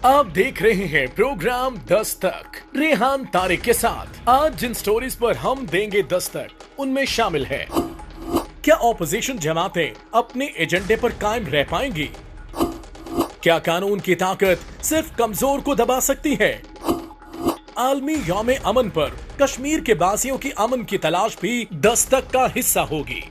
आप देख रहे हैं प्रोग्राम दस्तक रेहान तारिक के साथ। आज जिन स्टोरीज पर हम देंगे दस्तक उनमें शामिल है, क्या ऑपोजिशन जमातें अपने एजेंडे पर कायम रह पाएंगी? क्या कानून की ताकत सिर्फ कमजोर को दबा सकती है? आलमी यौम अमन पर कश्मीर के बासियों की अमन की तलाश भी दस्तक का हिस्सा होगी।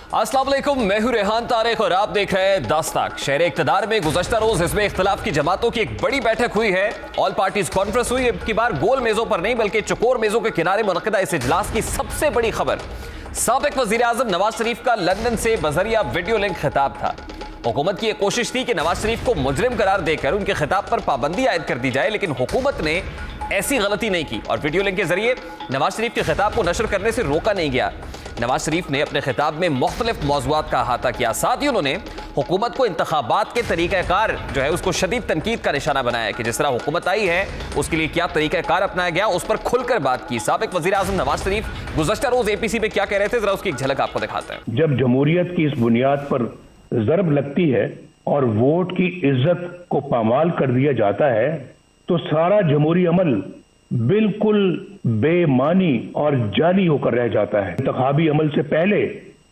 अस्सलाम वालेकुम, मैं हूं रेहान तारिक और आप देख रहे हैं दस्तक। शहर इक़्तिदार में गुज़श्ता रोज हिज़्ब इख्तिलाफ की जमातों की एक बड़ी बैठक हुई है। ऑल पार्टीज कॉन्फ्रेंस हुई। अब की बार गोल मेजों पर नहीं बल्कि चकोर मेजों के किनारे मुनक़िदा इस इजलास की सबसे बड़ी खबर साबिक़ वज़ीर आज़म नवाज शरीफ का लंदन से बज़रिया वीडियो लिंक खिताब था। हुकूमत की एक कोशिश थी कि नवाज शरीफ को मुजरिम करार देकर उनके खिताब पर पाबंदी आयद कर दी जाए, लेकिन हुकूमत ने ऐसी गलती नहीं की और वीडियो लिंक के जरिए नवाज शरीफ के खिताब को नशर करने से रोका नहीं गया। नवाज शरीफ ने अपने खिताब में मुख्तलिफ मौज़ूआत का अहाता किया। साथ ही उन्होंने हुकूमत को इंतखाबात के तरीक़ाकार जो है उसको शदीद तनकीद का निशाना बनाया कि जिस तरह हुकूमत आई है उसके लिए क्या तरीक़ाकार अपनाया गया, उस पर खुलकर बात की। साबिक़ वज़ीर आज़म नवाज शरीफ गुज़श्ता रोज़ APC में क्या कह रहे थे, जरा उसकी एक झलक आपको दिखाते हैं। जब जमहूरियत की इस बुनियाद पर ज़रब लगती है और वोट की इज्जत को पामाल कर दिया जाता है तो सारा जमहूरी अमल बिल्कुल बेमानी और जाली होकर रह जाता है। इंतखाबी अमल से पहले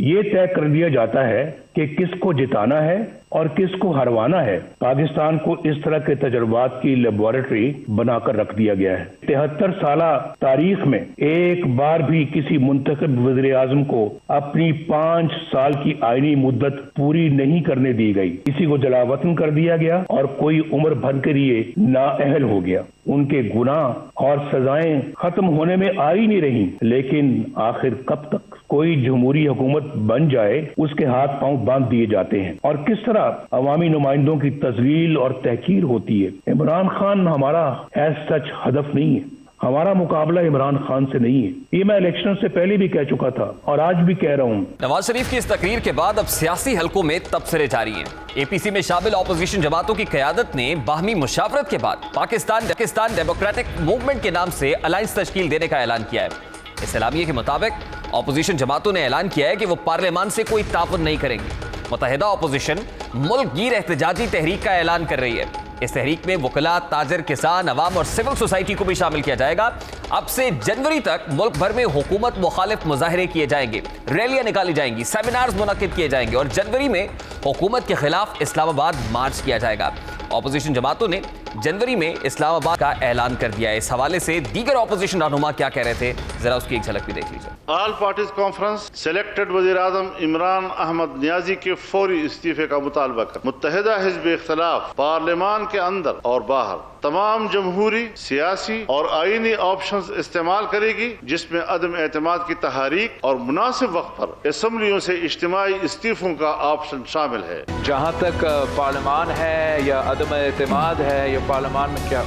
ये तय कर दिया जाता है कि किसको जिताना है और किसको हरवाना है। पाकिस्तान को इस तरह के तजर्बात की लेबोरेटरी बनाकर रख दिया गया है। 73 साला तारीख में एक बार भी किसी मुंतखब वज़ीर आज़म को अपनी 5 साल की आईनी मुद्दत पूरी नहीं करने दी गई। किसी को जलावतन कर दिया गया और कोई उम्र भर के लिए नाअहल हो गया। उनके गुनाह और सजाएं खत्म होने में आ ही नहीं रही। लेकिन आखिर कब तक कोई जमहूरी हुकूमत बन जाए उसके हाथ पांव बांध दिए जाते हैं और किस तरह अवामी नुमाइंदों की तज़लील और तहकीर होती है। इमरान खान हमारा एज सच हदफ नहीं है। हमारा मुकाबला इमरान खान से नहीं है। ये मैं इलेक्शन से पहले भी कह चुका था और आज भी कह रहा हूँ। नवाज शरीफ की इस तकरीर के बाद अब सियासी हलकों में तबसरे जारी हैं। APC में शामिल ऑपोजिशन जमातों की क़यादत ने बाहमी मुशावरत के बाद पाकिस्तान डेमोक्रेटिक मूवमेंट के नाम से अलायंस तश्कील देने का ऐलान किया है। इस एलामिये के मुताबिक ऑपोजिशन जमातों ने ऐलान किया है कि वो पार्लियामान से कोई ताउन नहीं करेंगे। मुत्तहिदा ऑपोजिशन मुल्क गिर एहतजाजी तहरीक का ऐलान कर रही है। इस तहरीक में वकला, ताजर, किसान, अवाम और सिविल सोसाइटी को भी शामिल किया जाएगा। अब से जनवरी तक मुल्क भर में हुकूमत मुखालिफ मुजाहरे किए जाएंगे, रैलियां निकाली जाएंगी, सेमिनार्स मुनक्किद किए जाएंगे और जनवरी में हुकूमत के खिलाफ इस्लामाबाद मार्च किया जाएगा। ऑपोजिशन जमातों ने जनवरी में इस्लामाबाद का ऐलान कर दिया है। इस हवाले से दीगर ऑपोजिशन रहनुमा क्या कह रहे थे, जरा उसकी एक झलक भी देख लीजिए। ऑल पार्टीज कॉन्फ्रेंस सेलेक्टेड वज़ीर आज़म इमरान अहमद नियाजी के फौरी इस्तीफे का मुतालबा कर मुत्तहिदा हिज़्ब इख्तिलाफ पार्लियामान के अंदर और बाहर तमाम जमहूरी, सियासी और आईनी ऑप्शंस इस्तेमाल करेगी, जिसमें अदम एतमाद की तहरीक और मुनासिब वक्त पर असम्बलियों से इज्तिमाई इस्तीफों का ऑप्शन शामिल है। जहाँ तक पार्लियामान है या अदम एतमाद है या पार्लियामान में क्या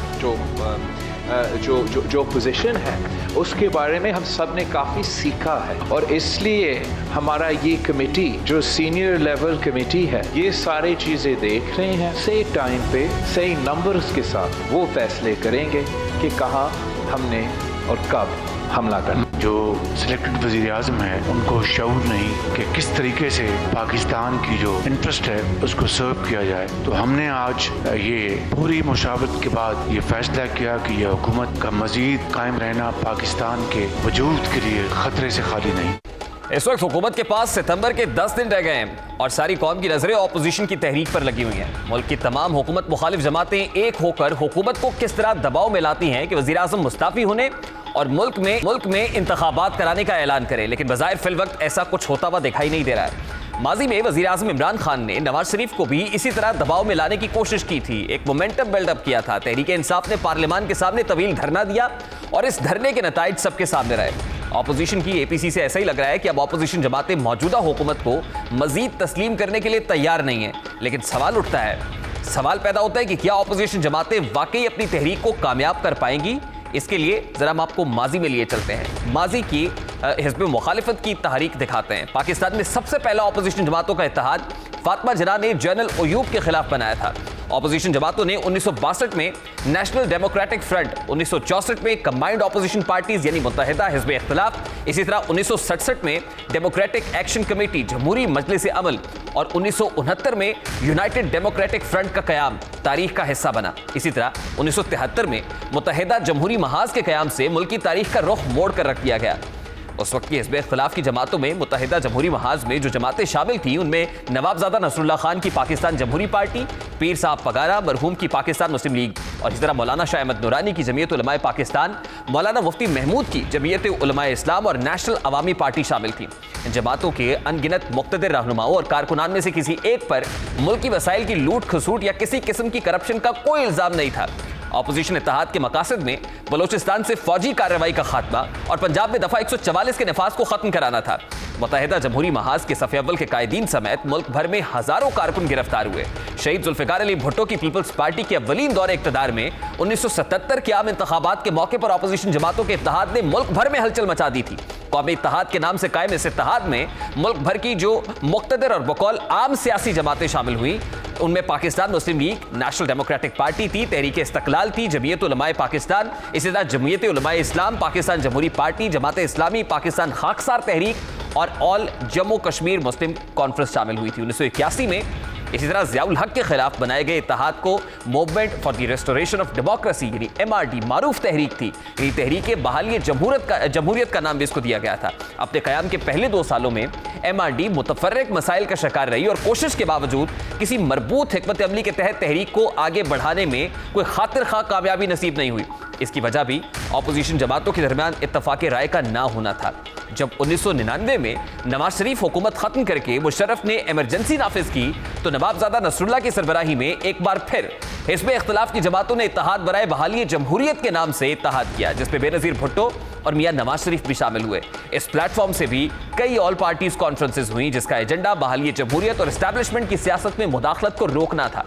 जो पोजीशन है उसके बारे में हम सब ने काफ़ी सीखा है और इसलिए हमारा ये कमेटी जो सीनियर लेवल कमेटी है ये सारी चीज़ें देख रहे हैं। सही टाइम पे सही नंबर्स के साथ वो फैसले करेंगे कि कहाँ हमने और कब हमला करना। जो सिलेक्टेड वज़ीर आज़म है उनको शऊर नहीं कि किस तरीके से पाकिस्तान की जो इंटरेस्ट है उसको सर्व किया जाए। तो हमने आज ये पूरी मुशावरत के बाद ये फैसला किया कि यह हुकूमत का मज़ीद कायम रहना पाकिस्तान के वजूद के लिए ख़तरे से खाली नहीं। इस वक्त हुकूमत के पास सितंबर के 10 दिन रह गए हैं और सारी कौम की नजरें ऑपोजिशन की तहरीक पर लगी हुई हैं। मुल्क की तमाम हुकूमत मुखालिफ जमातें एक होकर हुकूमत को किस तरह दबाव में लाती हैं कि वज़ीर आज़म मुस्ताफ़ी होने और मुल्क में इंतखाबात कराने का ऐलान करें, लेकिन बज़ाहिर फिल वक्त ऐसा कुछ होता हुआ दिखाई नहीं दे रहा है। माजी में वज़ीर आज़म इमरान खान ने नवाज शरीफ को भी इसी तरह दबाव में लाने की कोशिश की थी, एक मोमेंटम बिल्डअप किया था। तहरीक इंसाफ ने पार्लियामान के सामने तवील धरना दिया और इस धरने के नताइज सबके सामने रहे। ऑपोजिशन की APC से ऐसा ही लग रहा है कि अब ऑपोजिशन जमातें मौजूदा हुकूमत को मजीद तस्लीम करने के लिए तैयार नहीं है। लेकिन सवाल पैदा होता है कि क्या ऑपोजिशन जमातें वाकई अपनी तहरीक को कामयाब कर पाएंगी? इसके लिए जरा हम आपको माजी में लिए चलते हैं। माजी की हिज़्ब मुखालिफत की तहरीक दिखाते हैं। पाकिस्तान में सबसे पहला ऑपोजिशन जमातों का इत्तेहाद फातिमा जिन्ना ने जनरल अयूब के खिलाफ बनाया था ऑपोजिशन जमातों ने 1962 में नेशनल डेमोक्रेटिक फ्रंट, 1964 में कंबाइंड ऑपोजिशन पार्टीज यानी मुत्तहिदा हिज़्ब इख्तिलाफ, इसी तरह 1967 में डेमोक्रेटिक एक्शन कमेटी जमहूरी मजलिस अमल और 1969 में यूनाइटेड डेमोक्रेटिक फ्रंट का कयाम तारीख का हिस्सा बना। इसी तरह 1973 में मुत्तहिदा जमहूरी महाज के कयाम से मुल्क की तारीख का रुख मोड़ कर रख दिया गया। उस वक्त की हिज़्ब इख्तिलाफ की जमातों में मुत्तहिदा जमहूरी महाज में जो जमातें शामिल थी उनमें नवाबजादा नसरुल्लाह खान की पाकिस्तान जमहूरी पार्टी, पीर साहब पगारा मरहूम की पाकिस्तान मुस्लिम लीग और इसी तरह मौलाना शाह अहमद नूरानी की जमीयत उलमाए पाकिस्तान, मौलाना मुफ्ती महमूद की जमीयत उलमाए इस्लाम और नेशनल अवामी पार्टी शामिल थी। इन जमातों के अनगिनत मुक़्तदिर रहनुमाओं और कारकुनान में से किसी एक पर मुल्की वसाइल की लूट खसूट या किसी किस्म की करप्शन का कोई इल्जाम नहीं था। ऑपोजिशन इत्तेहाद के मकासद में बलोचिस्तान से फौजी कार्रवाई का खात्मा और पंजाब में दफा 144 के नफाज को खत्म कराना था। मुत्तहिदा जमहूरी महाज के सफ़े अव्वल के कायदीन समेत मुल्क भर में हजारों कारकुन गिरफ्तार हुए। शहीद जुल्फ़िकार अली भुट्टो की पीपल्स पार्टी के अव्वलीन दौरे इक़्तिदार में 1977 के आम इंतखाबात के मौके पर ऑपोजिशन जमातों के इत्तेहाद ने मुल्क भर में हलचल मचा दी थी। कौमी इत्तेहाद के नाम से कायम इस इत्तेहाद में मुल्क भर की जो मुक़्तदिर और बकौल आम सियासी जमातें शामिल हुई उनमें पाकिस्तान मुस्लिम लीग, नेशनल डेमोक्रेटिक पार्टी थी, तहरीक इस्तक़लाल थी, जमीयत उलमाए पाकिस्तान, इसी तरह जमीयत उलमाए इस्लाम, पाकिस्तान जमहूरी पार्टी, जमात इस्लामी, पाकिस्तान खाकसार तहरीक और ऑल जम्मू कश्मीर मुस्लिम कॉन्फ्रेंस शामिल हुई थी। 1981 में इसी तरह ज़ियाउल हक के खिलाफ बनाए गए इत्तेहाद को movement for the restoration of democracy यानी MRD मारूफ तहरीक थी। यानी तहरीक बहाली जमहूरियत का नाम भी इसको दिया गया था। अपने क़याम के पहले 2 सालों में MRD मुतफर्रिक मसाइल का शिकार रही और कोशिश के बावजूद किसी मरबूत हिकमत अमली के तहत तहरीक को आगे बढ़ाने में कोई खातिर खा कामयाबी नसीब नहीं हुई। इसकी वजह भी ऑपोजिशन जमातों के दरमियान इत्तफाक राय का ना होना था। जब 1999 में नवाज शरीफ हुकूमत खत्म करके मुशर्रफ ने इमरजेंसी नाफिज की तो नवाबजादा नसरुल्लाह की सरबराही में एक बार फिर हिज़्ब इख्तिलाफ की जमातों ने इत्तेहाद बराए बहाली जमहूरियत के नाम से इत्तेहाद किया, जिसमें बेनज़ीर भुट्टो और मियां नवाज शरीफ भी शामिल हुए। इस प्लेटफॉर्म से भी कई ऑल पार्टीज कॉन्फ्रेंसेस हुई जिसका एजेंडा बहाली जमहूरियत और एस्टैब्लिशमेंट की सियासत में मुदाखलत को रोकना था।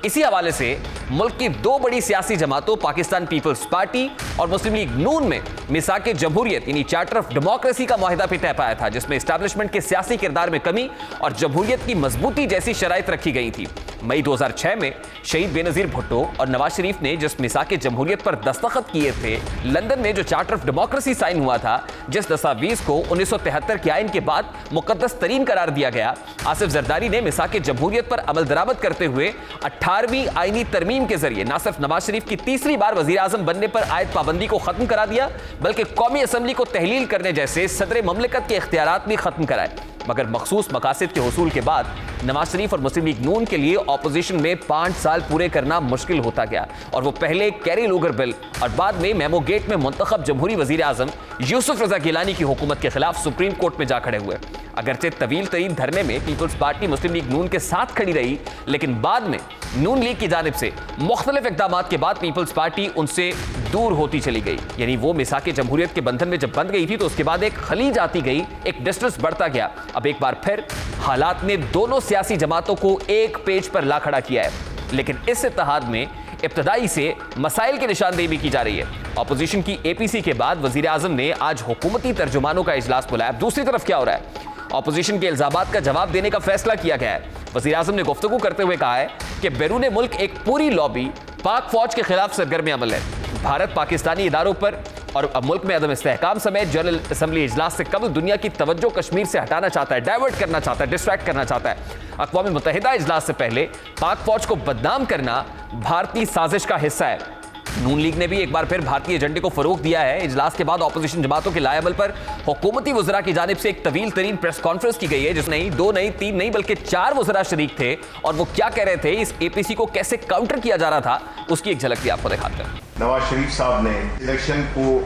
इसी हवाले से मुल्क की 2 बड़ी सियासी जमातों पाकिस्तान पीपल्स पार्टी और मुस्लिम लीग नून में मिसाके जमहूरियत यानी चार्टर ऑफ डेमोक्रेसी का मुआहिदा भी तय पाया था, जिसमें एस्टैब्लिशमेंट के सियासी किरदार में कमी और जमहूरियत की मजबूती जैसी शराइत रखी गई थी। मई 2006 में शहीद बेनज़ीर भुट्टो और नवाज शरीफ ने जिस मिसाके जमहूरियत पर दस्तखत किए थे, लंदन में जो चार्टर ऑफ डेमोक्रेसी साइन हुआ था, जिस दस्तावेज को 1973 के आइन के बाद मुकद्दस तरीन करार दिया गया, आसिफ जरदारी ने मिसाके जमहूरियत पर अमल दरामद करते हुए 18वीं आईनी तरमीम के जरिए न सिर्फ नवाज शरीफ की तीसरी बार वजीर आजम बनने पर आयद पाबंदी को खत्म करा दिया, बल्कि कौमी असम्बली को तहलील करने जैसे सदर ममलिकत के इख्तियारात भी खत्म कराए। मगर मखसूस मकासद के हुसूल के बाद नवाज शरीफ और मुस्लिम लीग नून के लिए ऑपोजिशन में 5 साल पूरे करना मुश्किल होता गया और वो पहले कैरी लोगर बिल और बाद में मेमो गेट में मुंतखब जमहूरी वजीर आजम यूसुफ रजा गिलानी की हुकूमत के खिलाफ सुप्रीम कोर्ट में जा खड़े हुए। अगरचे तवील तरीन धरने में पीपल्स पार्टी मुस्लिम लीग नून के साथ खड़ी रही, लेकिन बाद में नून लीग की जानिब से मुख्तलिफ इक़दामात के बाद पीपल्स पार्टी उनसे दूर होती चली गई। यानी वो मिसाके जमहूरियत के बंधन में जब बंध गई थी तो उसके बाद एक खलीज आती गई, एक डिस्टेंस बढ़ता गया। अब एक बार फिर हालात ने दोनों सियासी जमातों को एक पेज पर ला खड़ा किया है, लेकिन इस इत्तेहाद में इब्तदाई से मसाइल की निशानदेही भी की जा रही है। ऑपोजिशन की APC के बाद वजीर आजम ने आज हुकूमती तर्जुमानों का इजलास बुलाया। दूसरी तरफ क्या हो रहा है? ऑपोजिशन के इल्जामात का जवाब देने का फैसला किया गया है। वजीर आजम ने गुफ्तगू करते हुए कहा है कि बैरून मुल्क एक पूरी लॉबी पाक फौज के खिलाफ सरगर्म अमल है। भारत पाकिस्तानी इदारों पर और मुल्क में अदम इस्तेहकाम समेत जनरल असम्बली इजलास से कबल दुनिया की तवज्जो कश्मीर से हटाना चाहता है, डाइवर्ट करना चाहता है, डिस्ट्रैक्ट करना चाहता है। अक़वाम मुत्तहिदा इजलास से पहले पाक फौज को बदनाम करना भारतीय साजिश का हिस्सा है। नून लीग ने भी एक बार फिर भारतीय एजेंडे को फरोग दिया है। इजलास के बाद ऑपोजिशन जमातों के लाएबल पर हुकूमती वज़रा की जानिब से एक तवील तरीन प्रेस कॉन्फ्रेंस की गई है, जिसमें 2 नहीं 3 नहीं बल्कि 4 वज़रा शरीक थे और वो क्या कह रहे थे, इस APC को कैसे काउंटर किया जा रहा था, उसकी एक झलक भी आपको दिखाते हैं। नवाज शरीफ साहब ने इलेक्शन को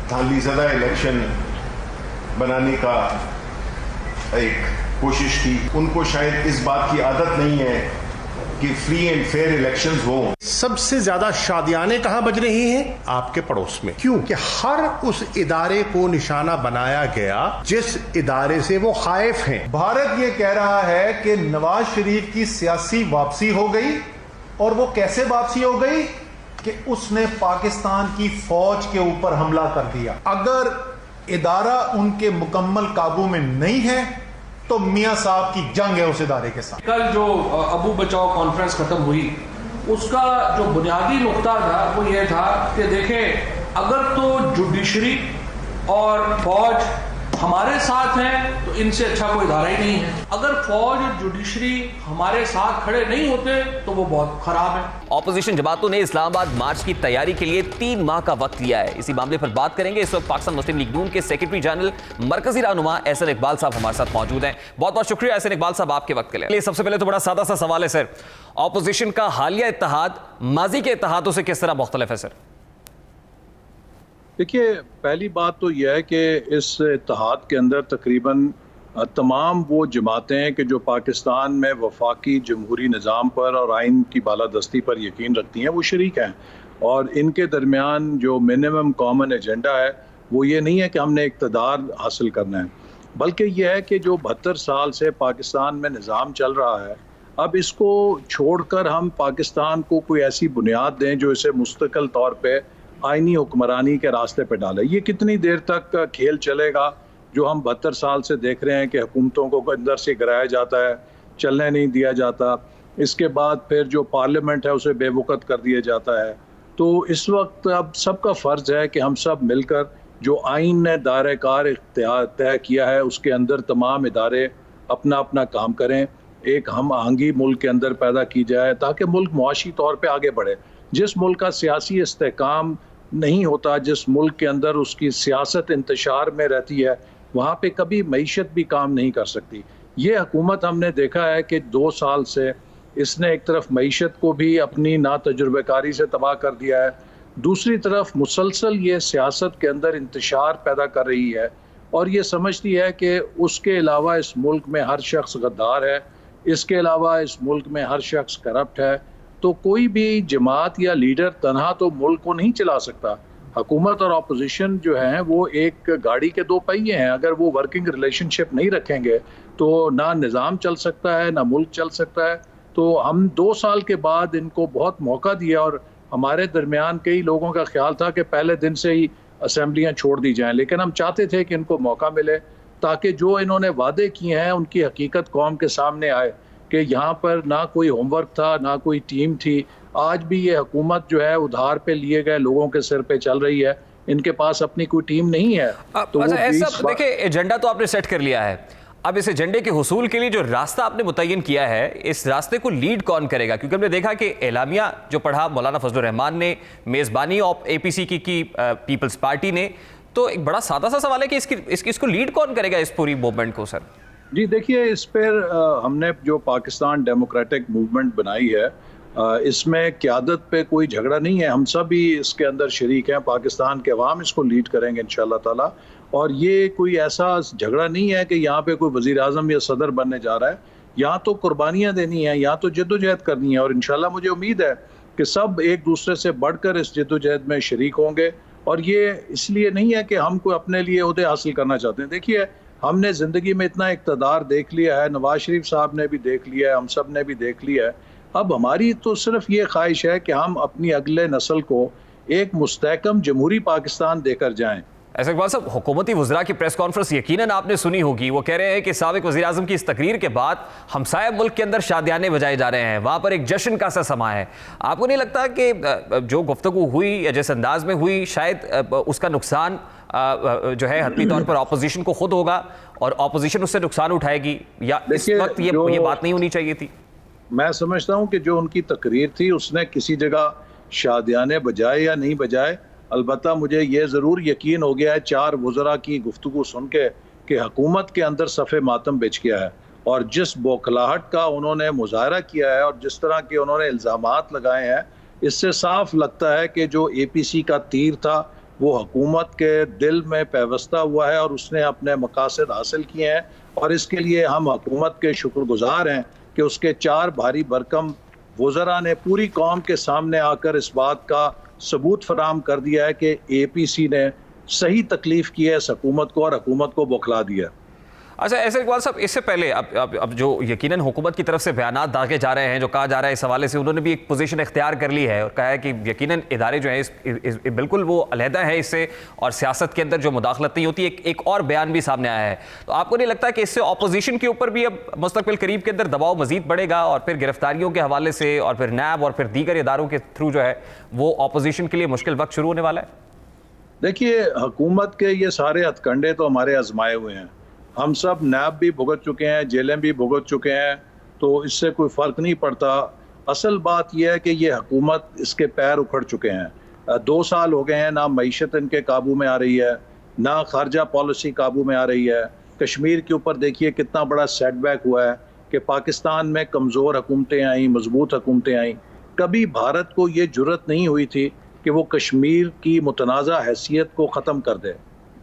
धांधलीज़दा इलेक्शन बनाने का एक कोशिश की। उनको शायद इस बात की आदत नहीं है कि फ्री एंड फेयर इलेक्शंस हो। सबसे ज्यादा शादियाने कहां बज रही हैं? आपके पड़ोस में। क्यों? कि हर उस इदारे को निशाना बनाया गया जिस इदारे से वो खाइफ हैं। भारत ये कह रहा है कि नवाज शरीफ की सियासी वापसी हो गई, और वो कैसे वापसी हो गई कि उसने पाकिस्तान की फौज के ऊपर हमला कर दिया। अगर इदारा उनके मुकम्मल काबू में नहीं है तो मियां साहब की जंग है उस इदारे के साथ। कल जो अबू बचाओ कॉन्फ्रेंस खत्म हुई उसका जो बुनियादी नुक्ता था वो ये था कि देखें, अगर तो जुडिशरी और फौज हमारे साथ हैं तो इनसे अच्छा कोई इदारा ही नहीं है। अगर फौज और जुडिशरी हमारे साथ खड़े नहीं होते तो वो बहुत खराब है। ऑपोजिशन जमातों ने इस्लामाबाद मार्च की तैयारी के लिए 3 माह का वक्त लिया है। इसी मामले पर बात करेंगे। इस वक्त पाकिस्तान मुस्लिम लीग नून के सेक्रेटरी जनरल मरकजी रहनुमा एहसन इकबाल साहब हमारे साथ मौजूद हैं। बहुत बहुत शुक्रिया एहसन इकबाल साहब आपके वक्त के लिए। सबसे पहले तो बड़ा सादा सा सवाल है सर, ऑपोजिशन का हालिया इत्तेहाद माजी के इत्तेहादों से किस तरह मुख्तलिफ है सर? देखिए, पहली बात तो यह है कि इस इत्तेहाद के अंदर तकरीबन तमाम वो जमातें कि जो पाकिस्तान में वफाकी जमहूरी निज़ाम पर और आइन की बालादस्ती पर यकीन रखती हैं वो शरीक हैं। और इनके दरमियान जो मिनिमम कॉमन एजेंडा है वो ये नहीं है कि हमने इक़्तिदार हासिल करना है, बल्कि यह है कि जो 72 साल से पाकिस्तान में निज़ाम चल रहा है, अब इसको छोड़कर हम पाकिस्तान को कोई ऐसी बुनियाद दें जो इसे मुस्तकिल तौर पर आइनी हुक्मरानी के रास्ते पे डाले। ये कितनी देर तक खेल चलेगा जो हम 72 साल से देख रहे हैं कि हुकूमतों को अंदर से गिराया जाता है, चलने नहीं दिया जाता, इसके बाद फिर जो पार्लियामेंट है उसे बेवकूफ़ कर दिया जाता है। तो इस वक्त अब सबका फ़र्ज़ है कि हम सब मिलकर जो आइन ने दायरे कार तय किया है उसके अंदर तमाम इदारे अपना अपना काम करें, एक हम आहंगी मुल्क के अंदर पैदा की जाए ताकि मुल्क मुआशी तौर पर आगे बढ़े। जिस मुल्क का सियासी इस्तेहकाम नहीं होता, जिस मुल्क के अंदर उसकी सियासत इंतशार में रहती है, वहाँ पे कभी मईशत भी काम नहीं कर सकती। ये हुकूमत हमने देखा है कि 2 साल से इसने एक तरफ मईशत को भी अपनी नातजुर्बेकारी से तबाह कर दिया है, दूसरी तरफ मुसलसल ये सियासत के अंदर इंतशार पैदा कर रही है और ये समझती है कि उसके अलावा इस मुल्क में हर शख्स गद्दार है, इसके अलावा इस मुल्क में हर शख्स करप्ट है। तो कोई भी जमात या लीडर तनहा तो मुल्क को नहीं चला सकता। हुकूमत और अपोजिशन जो है वो एक गाड़ी के 2 पहिए हैं। अगर वो वर्किंग रिलेशनशिप नहीं रखेंगे तो ना निज़ाम चल सकता है ना मुल्क चल सकता है। तो हम 2 साल के बाद इनको बहुत मौका दिया और हमारे दरमियान कई लोगों का ख्याल था कि पहले दिन से ही असम्बलियाँ छोड़ दी जाएँ, लेकिन हम चाहते थे कि इनको मौका मिले ताकि जो इन्होंने वादे किए हैं उनकी हकीकत कौम के सामने आए कि यहाँ पर ना कोई होमवर्क था ना कोई टीम थी। आज भी ये हुकूमत जो है उधार पे लिए गए लोगों के सिर पे चल रही है, इनके पास अपनी कोई टीम नहीं है। तो ऐसा देखिए, एजेंडा तो आपने सेट कर लिया है, अब इस एजेंडे के हुसूल के लिए जो रास्ता आपने मुतय्यन किया है, इस रास्ते को लीड कौन करेगा? क्योंकि हमने देखा कि एलामिया जो पढ़ा मौलाना फजलुर रहमान ने, मेज़बानी ऑफ APC की पीपल्स पार्टी ने, तो एक बड़ा सादा सा सवाल है कि इसको लीड कौन करेगा इस पूरी मूवमेंट को सर? जी देखिए, इस पर हमने जो पाकिस्तान डेमोक्रेटिक मूवमेंट बनाई है, इसमें क़यादत पे कोई झगड़ा नहीं है, हम सब भी इसके अंदर शरीक हैं। पाकिस्तान के अवाम इसको लीड करेंगे इंशाअल्लाह ताला। और ये कोई ऐसा झगड़ा नहीं है कि यहाँ पे कोई वज़ीर आज़म या सदर बनने जा रहा है। यहाँ तो कुर्बानियाँ देनी है, यहाँ तो जद्दोजहद करनी है और इंशाअल्लाह मुझे उम्मीद है कि सब एक दूसरे से बढ़कर इस जद्दोजहद में शरीक होंगे। और ये इसलिए नहीं है कि हम कोई अपने लिए ओहदे हासिल करना चाहते हैं। देखिए, हमने ज़िंदगी में इतना इक़्तिदार देख लिया है, नवाज शरीफ साहब ने भी देख लिया है, हम सब ने भी देख लिया है। अब हमारी तो सिर्फ ये ख्वाहिश है कि हम अपनी अगले नस्ल को एक मुस्तहकम जमहूरी पाकिस्तान देकर जाएं। ऐसे इकबाल साहब, हुकूमती वज़रा की प्रेस कॉन्फ्रेंस यकीनन आपने सुनी होगी। वो कह रहे हैं कि साबिक़ वज़ीर आज़म की इस तकरीर के बाद हमसाया मुल्क के अंदर शादियाने बजाए जा रहे हैं, वहाँ पर एक जश्न का सा समा है। आपको नहीं लगता कि जो गुफ्तगू हुई या जिस अंदाज में हुई, शायद उसका नुकसान जो है हतमी तौर पर ऑपोजिशन को खुद होगा और ऑपोजिशन उससे नुकसान उठाएगी, या इस वक्त ये बात नहीं होनी चाहिए थी? मैं समझता हूँ कि जो उनकी तकरीर थी उसने किसी जगह शादियाने बजाए या नहीं बजाए, अलबत्ता मुझे ये ज़रूर यकीन हो गया है 4 वज़रा की गुफ्तगू सुन के कि हुकूमत के अंदर सफ़े मातम बिछ गया है। और जिस बौखलाहट का उन्होंने मुजाहरा किया है और जिस तरह के उन्होंने इल्ज़ामात लगाए हैं, इससे साफ लगता है कि जो APC का तीर था वो हुकूमत के दिल में पैवस्ता हुआ है और उसने अपने मकासद हासिल किए हैं। और इसके लिए हम हुकूमत के शुक्रगुजार हैं कि उसके 4 भारी भरकम वज़रा ने पूरी कौम के सामने आकर इस बात का सबूत फराम कर दिया है कि APC ने सही तकलीफ की है इस हुकूमत को और हुकूमत को बौखला दिया। अच्छा ऐसे इकबाल साहब, इससे पहले अब जो यकीनन हुकूमत की तरफ से बयानात दागे जा रहे हैं, जो कहा जा रहा है इस हवाले से, उन्होंने भी एक पोजीशन इख्तियार कर ली है और कहा है कि यकीनन इदारे जो हैं बिल्कुल वो अलहदा है इससे, और सियासत के अंदर जो मुदाखलत नहीं होती। एक और बयान भी सामने आया है। तो आपको नहीं लगता कि इससे अपोजिशन के ऊपर भी अब मुस्तकबिल करीब के अंदर दबाव मजीद बढ़ेगा और फिर गिरफ्तारियों के हवाले से और फिर नैब और फिर दीगर इदारों के थ्रू जो है वो अपोजिशन के लिए मुश्किल वक्त शुरू होने वाला है? देखिए, हुकूमत के ये सारे हथकंडे तो हमारे आजमाए हुए हैं। हम सब नैब भी भुगत चुके हैं, जेलें भी भुगत चुके हैं, तो इससे कोई फ़र्क नहीं पड़ता। असल बात यह है कि ये हुकूमत, इसके पैर उखड़ चुके हैं। 2 साल हो गए हैं, ना मईशत इनके काबू में आ रही है, ना खारजा पॉलिसी काबू में आ रही है। कश्मीर के ऊपर देखिए कितना बड़ा सेटबैक हुआ है कि पाकिस्तान में कमज़ोर हुकूमतें आई, मजबूत हुकूमतें आई। कभी भारत को ये जुर्रत नहीं हुई थी कि वो कश्मीर की मुतनाज़ा हैसियत को ख़त्म कर दे।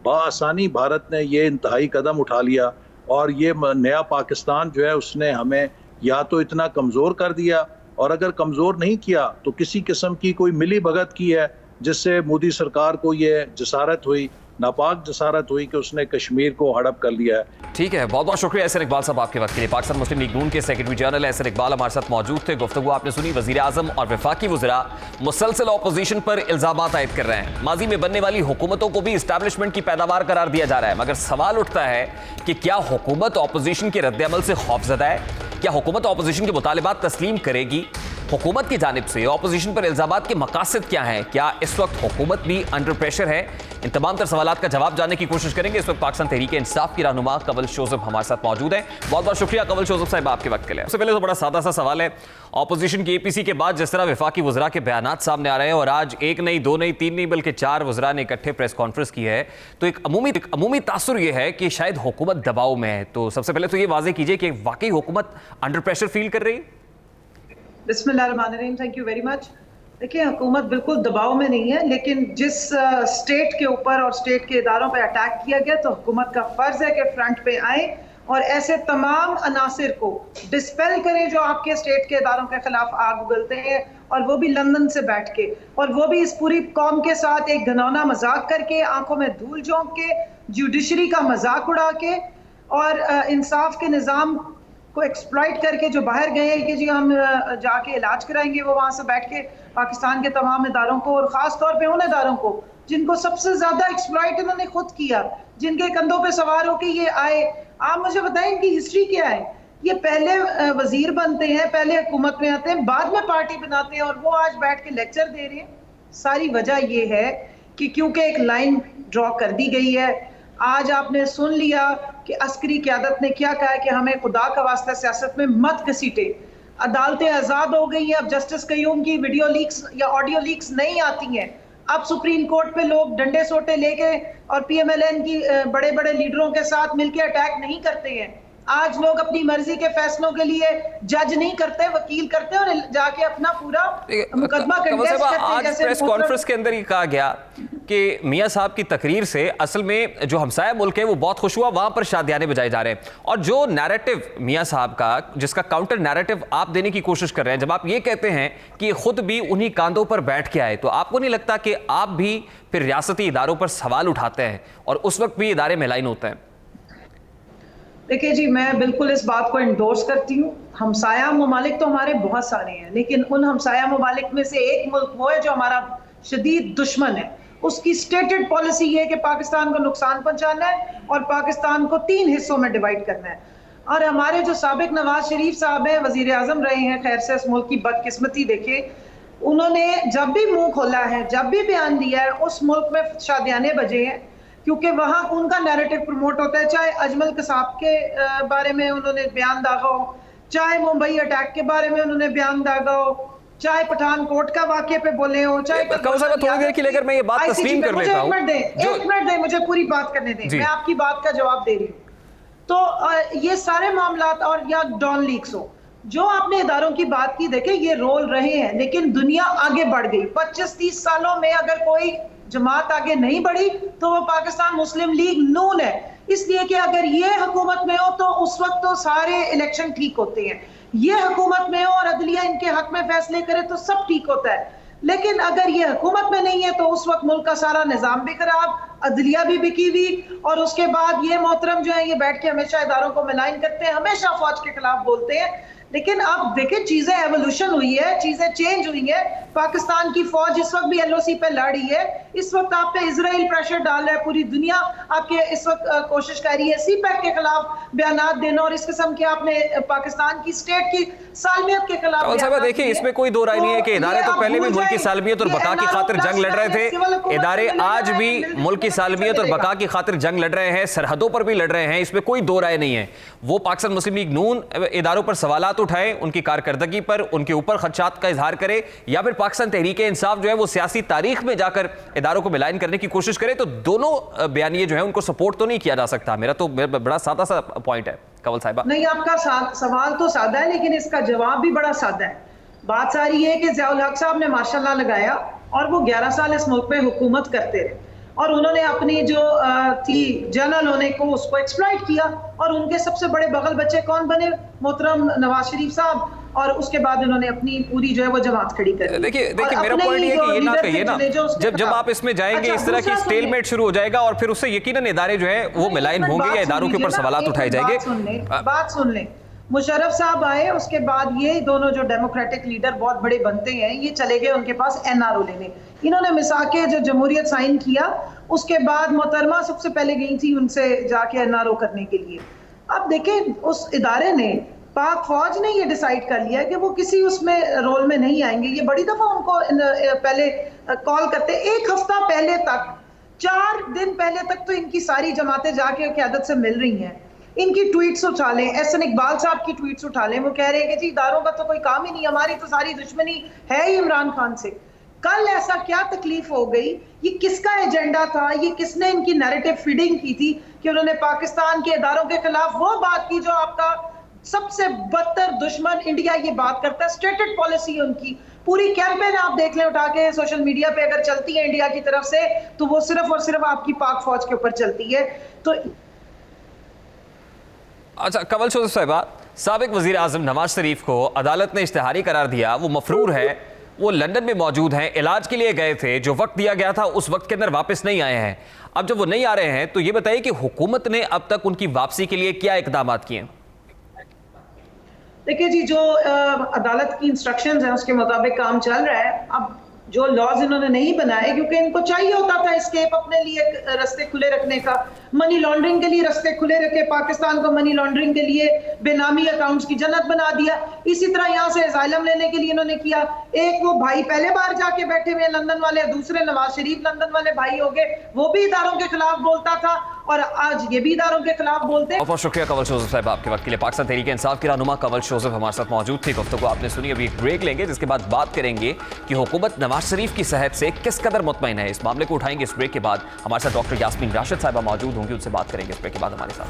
बआसानी भारत ने ये इंतहाई कदम उठा लिया और ये नया पाकिस्तान जो है उसने हमें या तो इतना कमज़ोर कर दिया, और अगर कमज़ोर नहीं किया तो किसी किस्म की कोई मिली भगत की है जिससे मोदी सरकार को ये जसारत हुई, नापाक जसारत हुई कि उसने कश्मीर को हड़प कर लिया है। ठीक है, बहुत बहुत शुक्रिया एहसन इकबाल साहब आपके वक्त के लिए। पाकिस्तान मुस्लिम लीग नून के सेक्रेटरी जनरल एहसन इकबाल हमारे साथ मौजूद थे। गुफ्तगू आपने सुनी। वज़ीर आज़म और वफाकी वज़रा मुसलसल अपोजिशन पर इल्ज़ामात आयद कर रहे हैं। माजी में बनने वाली हुकूमतों को भी इस्टेब्लिशमेंट की पैदावार करार दिया जा रहा है, मगर सवाल उठता है कि क्या हुकूमत अपोजिशन के रद्द-ए-अमल से खौफज़दा है? क्या हुकूमत अपोजिशन के मुतालिबात तस्लीम करेगी? हुकूमत की जानिब से अपोजिशन पर इल्ज़ामात के मकासद क्या हैं? क्या इस वक्त हुकूमत भी अंडर प्रेशर है? इन तमाम तर सवालात का जवाब जानने की कोशिश करेंगे। इस वक्त पाकिस्तान तहरीक इंसाफ की रहनुमा कंवल शोज़ब हमारे साथ मौजूद है। बहुत बहुत शुक्रिया कंवल शोज़ब साहब आपके वक्त के लिए। सबसे पहले तो बड़ा सादा सा सवाल है, अपोजिशन की APC के बाद जिस तरह वफाकी वज़रा के बयानात सामने आ रहे हैं और आज 1 नहीं 2 नहीं 3 नहीं बल्कि 4 वज़रा ने इकट्ठे प्रेस कॉन्फ्रेंस की है, तो एक अमूमी तासुर ये है कि शायद हुकूमत दबाव में है। तो सबसे पहले तो ये वाज़ेह कीजिए कि वाकई हुकूमत अंडर प्रेशर फील कर रही है? बिस्मिल्लाहिर्रहमानिर्रहीम, थैंक यू वेरी मच। देखिए, हुकूमत बिल्कुल दबाव में नहीं है, लेकिन जिस स्टेट के ऊपर और स्टेट के इदारों पर अटैक किया गया तो हुकूमत का फ़र्ज़ है कि फ्रंट पे आए और ऐसे तमाम अनासिर को डिस्पेल करें जो आपके स्टेट के इदारों के खिलाफ आग उगलते हैं, और वो भी लंदन से बैठ के, और वो भी इस पूरी कौम के साथ एक घनौना मजाक करके, आंखों में धूल झोंक के, जुडिशरी का मजाक उड़ा के और इंसाफ के निज़ाम को एक्सप्लॉइट करके जो बाहर गए हैं कि जी हम जाके इलाज कराएंगे, वो वहाँ से बैठ के पाकिस्तान के तमाम इदारों को, और ख़ास तौर पे उन इदारों को जिनको सबसे ज़्यादा एक्सप्लॉइट इन्होंने खुद किया, जिनके कंधों पे सवार होकर ये आए। आप मुझे बताएं इनकी हिस्ट्री क्या है? ये पहले वजीर बनते हैं, पहले हुकूमत में आते हैं, बाद में पार्टी बनाते हैं, और वो आज बैठ के लेक्चर दे रहे हैं। सारी वजह ये है कि क्योंकि एक लाइन ड्रॉ कर दी गई है। आज आपने सुन लिया कि अस्करी क़यादत ने क्या कहा है कि हमें खुदा का वास्ता सियासत में मत घसीटे। अदालतें आज़ाद हो गई हैं, अब जस्टिस कयूम की वीडियो लीक्स या ऑडियो लीक्स नहीं आती हैं। अब सुप्रीम कोर्ट पे लोग डंडे सोटे लेके और PMLN की बड़े बड़े लीडरों के साथ मिलकर अटैक नहीं करते हैं। आज लोग अपनी मर्जी के फैसलों के लिए जज नहीं करते, वकील करते हैं और जाके अपना पूरा मुकदमा कंटेस्ट करते हैं। आज प्रेस कॉन्फ्रेंस के अंदर ये कहा गया कि मियां साहब की तकरीर से असल में जो हमसाया मुल्क है वो बहुत खुश हुआ, वहां पर शादियाने बजाए जा रहे हैं। और जो नैरेटिव मियां साहब का, जिसका काउंटर नैरेटिव आप देने की कोशिश कर रहे हैं, जब आप ये कहते हैं कि खुद भी उन्हीं कांधों पर बैठ के आए, तो आपको नहीं लगता कि आप भी फिर रियासती इदारों पर सवाल उठाते हैं और उस वक्त भी इदारे में लाइन होते हैं? देखिए जी, मैं बिल्कुल इस बात को इंडोर्स करती हूँ। हमसाया ममालिक तो हमारे बहुत सारे हैं, लेकिन उन हमसाया ममालिक में से एक मुल्क वो है जो हमारा शदीद दुश्मन है। उसकी स्टेटेड पॉलिसी ये है कि पाकिस्तान को नुकसान पहुंचाना है और पाकिस्तान को 3 हिस्सों में डिवाइड करना है। और हमारे जो साबिक नवाज शरीफ साहब हैं, वजीर आजम रहे हैं, खैर से इस मुल्क की बदकिस्मती देखे, उन्होंने जब भी मुंह खोला है, जब भी बयान दिया है, उस मुल्क में शादियाने बजे हैं, क्योंकि वहाँ उनका नैरेटिव प्रमोट होता है। चाहे अजमल कसाब के बारे में उन्होंने बयान दागा हो, चाहे मुंबई अटैक के बारे में उन्होंने बयान दागा हो, चाहे पठानकोट का वाक़े पे बोले हो, चाहे थोड़ी देर के लिए अगर मैं ये बात तस्लीम कर लेता हूं, एक मिनट दें, मुझे पूरी बात करने दें, मैं आपकी बात का जवाब दे रही हूँ। तो ये सारे मामलात, और या डॉन लीक्स हो, जो आपने इदारों की बात की, देखे ये रोल रहे हैं, लेकिन दुनिया आगे बढ़ गई। 25-30 सालों में अगर कोई जमात आगे नहीं बढ़ी तो वो पाकिस्तान मुस्लिम लीग नून है। इसलिए कि अगर ये हुकूमत में हो तो उस वक्त तो सारे इलेक्शन ठीक होते हैं, ये हुकूमत में हो और अदलिया इनके हक में फैसले करे तो सब ठीक होता है। लेकिन अगर ये हुकूमत में नहीं है तो उस वक्त मुल्क का सारा निजाम भी खराब, अदलिया भी बिकी हुई, और उसके बाद ये मोहतरम जो है ये बैठ के हमेशा इदारों को मिलाइन करते हैं, हमेशा फौज के खिलाफ बोलते हैं। लेकिन अब देखें चीजें एवोल्यूशन हुई है, चीजें चेंज हुई है। पाकिस्तान की फौज इस वक्त भी LOC पे लड़ रही है, इस वक्त आप पे इजराइल प्रेशर डाल रहा है, पूरी दुनिया आपके इस वक्त कोशिश कर रही है CPEC के खिलाफ बयानात देना, और इस किस्म के आपने पाकिस्तान की स्टेट की सालमियत के खिलाफ। देखिए इसमें कोई दो राय नहीं है कि इदारे तो पहले भी मुल्क की सालमियत और बका की खातिर जंग लड़ रहे थे, इदारे आज भी मुल्क की सालमियत और बका की खातिर जंग लड़ रहे हैं, सरहदों पर भी लड़ रहे हैं, इसमें कोई दो राय नहीं है। वो पाकिस्तान मुस्लिम लीग नून इदारों पर सवालात उठाए, उनकी कारकर्दगी पर, उनके ऊपर खदशात का इजहार करे, या फिर पाकिस्तान तहरीक इंसाफ जो है वो सियासी तारीख में जाकर इदारों को मिलान करने की कोशिश करे, तो दोनों बयानिए जो है उनको सपोर्ट तो नहीं किया जा सकता। मेरा तो बड़ा सादा सा पॉइंट है कंवल साहिबा। नहीं, आपका सवाल तो सादा है लेकिन इसका जवाब भी बड़ा सादा है। बात सारी है कि ज़ियाउल हक साहब ने माशाल्लाह लगाया और वो 11 साल इस मुल्क में हुकूमत करते रहे, और उन्होंने अपनी जो थी जनरल होने को उसको एक्सप्लॉइट किया, और उनके सबसे बड़े बगल बच्चे कौन बने? मोहतरम नवाज शरीफ साहब, और उसके बाद उन्होंने अपनी पूरी जो है वो जमात खड़ी कर। देखिए मेरा पॉइंट ये है कि ये ना कहिए ना, जब आप इसमें जाएंगे इस तरह की स्टेलमेट शुरू हो जाएगा और फिर उससे यकीनन इदारे जो है वो मिलाइन होंगे या इदारों के ऊपर सवालात उठाए जाएंगे। बात सुन लें, मुशर्रफ साहब आए, उसके बाद ये दोनों जो डेमोक्रेटिक लीडर बहुत बड़े बनते हैं, ये चले गए उनके पास NRO लेने। इन्होंने मिसाके जो जमहूरियत साइन किया, उसके बाद मोहतरमा सबसे पहले गई थी उनसे जाके NRO करने के लिए। अब देखें उस इदारे ने, पाक फौज ने ये डिसाइड कर लिया कि वो किसी उसमें रोल में नहीं आएंगे। ये बड़ी दफा उनको पहले कॉल करते, एक हफ्ता पहले तक, 4 दिन पहले तक तो इनकी सारी जमातें जाके क़यादत से मिल रही हैं। इनकी ट्वीट्स उठा लें, एहसन इकबाल साहब की ट्वीट्स उठा लें, वो कह रहे हैं कि जी इदारों का तो कोई काम ही नहीं, हमारी तो सारी दुश्मनी है ही इमरान खान से। कल ऐसा क्या तकलीफ हो गई? ये किसका एजेंडा था? ये किसने इनकी नैरेटिव फीडिंग की थी कि उन्होंने पाकिस्तान के इदारों के खिलाफ वो बात की जो आपका सबसे बदतर दुश्मन इंडिया ये बात करता है। स्टेटेड पॉलिसी है उनकी, पूरी कैंपेन आप देख लें उठा के सोशल मीडिया पे, अगर चलती है इंडिया की तरफ से तो वो सिर्फ और सिर्फ आपकी पाक फौज के ऊपर चलती है। तो अच्छा कंवल जोसेफ साहिबा, साबिक वजीर आजम नवाज शरीफ को अदालत ने इश्तिहारी करार दिया, वो मफरूर है, वो लंदन में मौजूद हैं, इलाज के लिए गए थे, जो वक्त दिया गया था उस वक्त के अंदर वापस नहीं आए हैं। अब जब वो नहीं आ रहे हैं तो ये बताइए कि हुकूमत ने अब तक उनकी वापसी के लिए क्या इकदाम किए? देखिए जी, जो अदालत की इंस्ट्रक्शंस हैं उसके मुताबिक काम चल रहा है। अब जो लॉज इन्होंने नहीं बनाए क्योंकि इनको चाहिए होता था एस्केप अपने लिए रास्ते खुले रखने का, मनी लॉन्ड्रिंग के लिए रास्ते खुले रखे, पाकिस्तान को मनी लॉन्ड्रिंग के लिए बेनामी अकाउंट्स की जन्नत बना दिया। इसी तरह यहाँ से असाइलम लेने के लिए इन्होंने किया। एक वो भाई पहले बार जाके बैठे हुए लंदन वाले, दूसरे नवाज शरीफ लंदन वाले भाई हो गए, वो भी इदारों के खिलाफ बोलता था और आज ये भी इदारों के खिलाफ बोलते हैं। बहुत शुक्रिया कंवल जोसेफ साहब आपके वक्त के लिए। पाकिस्तान तहरीक इंसाफ की रहनुमा कंवल जोसेफ हमारे साथ मौजूद थी। गुफ्तगू आपने सुनी, अभी एक ब्रेक लेंगे जिसके बाद बात करेंगे कि हुकूमत नवाज शरीफ की सेहत से किस कदर मुतमईन है। इस मामले को उठाएंगे इस ब्रेक के बाद। हमारे साथ डॉक्टर यास्मीन राशिद साहिबा मौजूद होंगी, उनसे बात करेंगे इस ब्रेक के बाद हमारे साथ।